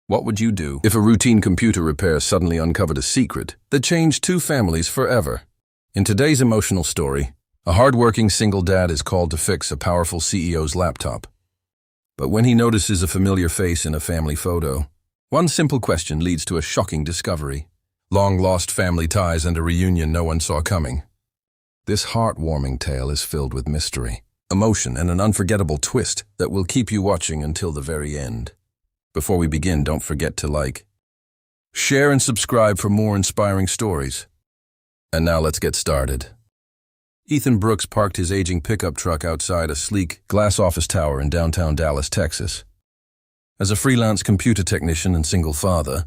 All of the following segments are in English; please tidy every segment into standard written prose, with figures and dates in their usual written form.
What would you do if a routine computer repair suddenly uncovered a secret that changed two families forever? In today's emotional story, a hardworking single dad is called to fix a powerful CEO's laptop. But when he notices a familiar face in a family photo, one simple question leads to a shocking discovery. Long-lost family ties and a reunion no one saw coming. This heartwarming tale is filled with mystery, emotion, and an unforgettable twist that will keep you watching until the very end. Before we begin, don't forget to like, share, and subscribe for more inspiring stories. And now let's get started. Ethan Brooks parked his aging pickup truck outside a sleek glass office tower in downtown Dallas, Texas. As a freelance computer technician and single father,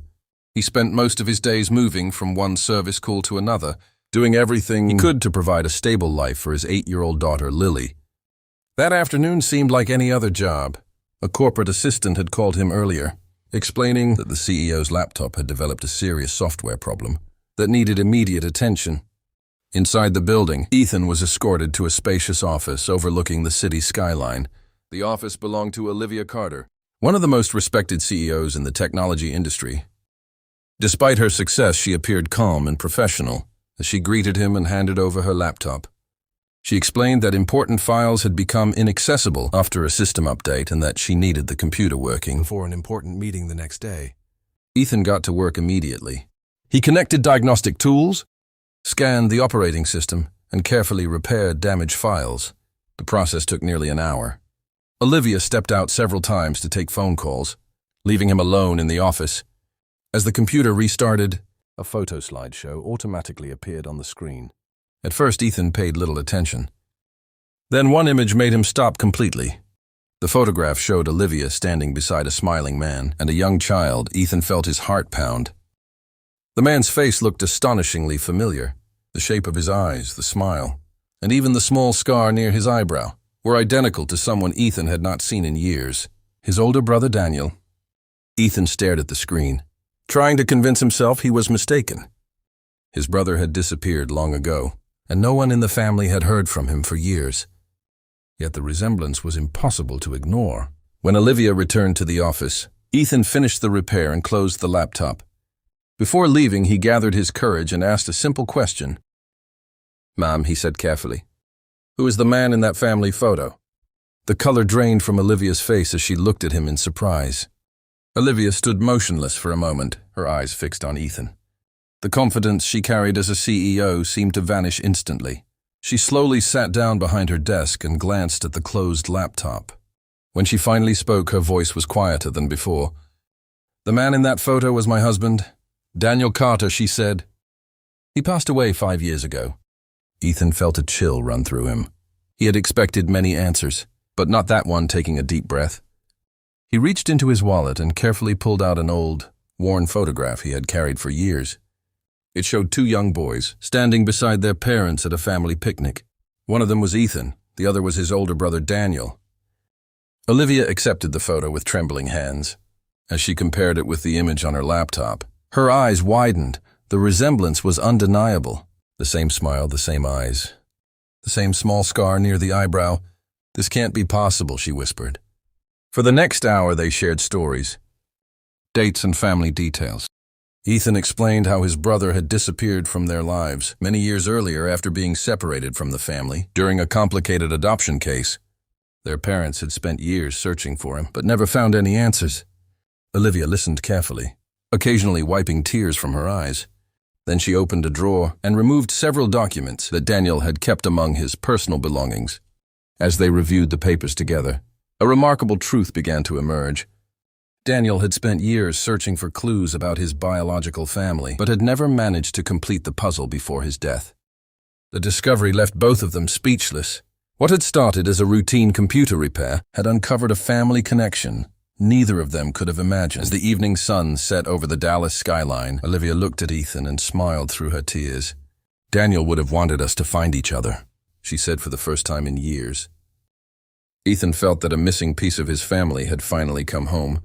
he spent most of his days moving from one service call to another, doing everything he could to provide a stable life for his 8-year-old daughter, Lily. That afternoon seemed like any other job. A corporate assistant had called him earlier, explaining that the CEO's laptop had developed a serious software problem that needed immediate attention. Inside the building, Ethan was escorted to a spacious office overlooking the city skyline. The office belonged to Olivia Carter, one of the most respected CEOs in the technology industry. Despite her success, she appeared calm and professional as she greeted him and handed over her laptop. She explained that important files had become inaccessible after a system update and that she needed the computer working for an important meeting the next day. Ethan got to work immediately. He connected diagnostic tools, scanned the operating system, and carefully repaired damaged files. The process took nearly an hour. Olivia stepped out several times to take phone calls, leaving him alone in the office. As the computer restarted, a photo slideshow automatically appeared on the screen. At first, Ethan paid little attention. Then one image made him stop completely. The photograph showed Olivia standing beside a smiling man and a young child. Ethan felt his heart pound. The man's face looked astonishingly familiar. The shape of his eyes, the smile, and even the small scar near his eyebrow were identical to someone Ethan had not seen in years, his older brother Daniel. Ethan stared at the screen, trying to convince himself he was mistaken. His brother had disappeared long ago, and no one in the family had heard from him for years. Yet the resemblance was impossible to ignore. When Olivia returned to the office, Ethan finished the repair and closed the laptop. Before leaving, he gathered his courage and asked a simple question. "Ma'am," he said carefully, "who is the man in that family photo?" The color drained from Olivia's face as she looked at him in surprise. Olivia stood motionless for a moment, her eyes fixed on Ethan. The confidence she carried as a CEO seemed to vanish instantly. She slowly sat down behind her desk and glanced at the closed laptop. When she finally spoke, her voice was quieter than before. "The man in that photo was my husband, Daniel Carter," she said. "He passed away 5 years ago." Ethan felt a chill run through him. He had expected many answers, but not that one. Taking a deep breath, he reached into his wallet and carefully pulled out an old, worn photograph he had carried for years. It showed 2 young boys standing beside their parents at a family picnic. One of them was Ethan, the other was his older brother Daniel. Olivia accepted the photo with trembling hands. As she compared it with the image on her laptop, her eyes widened. The resemblance was undeniable. The same smile, the same eyes, the same small scar near the eyebrow. "This can't be possible," she whispered. For the next hour, they shared stories, dates, and family details. Ethan explained how his brother had disappeared from their lives many years earlier after being separated from the family during a complicated adoption case. Their parents had spent years searching for him, but never found any answers. Olivia listened carefully, occasionally wiping tears from her eyes. Then she opened a drawer and removed several documents that Daniel had kept among his personal belongings. As they reviewed the papers together, a remarkable truth began to emerge. Daniel had spent years searching for clues about his biological family, but had never managed to complete the puzzle before his death. The discovery left both of them speechless. What had started as a routine computer repair had uncovered a family connection neither of them could have imagined. As the evening sun set over the Dallas skyline, Olivia looked at Ethan and smiled through her tears. "Daniel would have wanted us to find each other," she said for the first time in years. Ethan felt that a missing piece of his family had finally come home.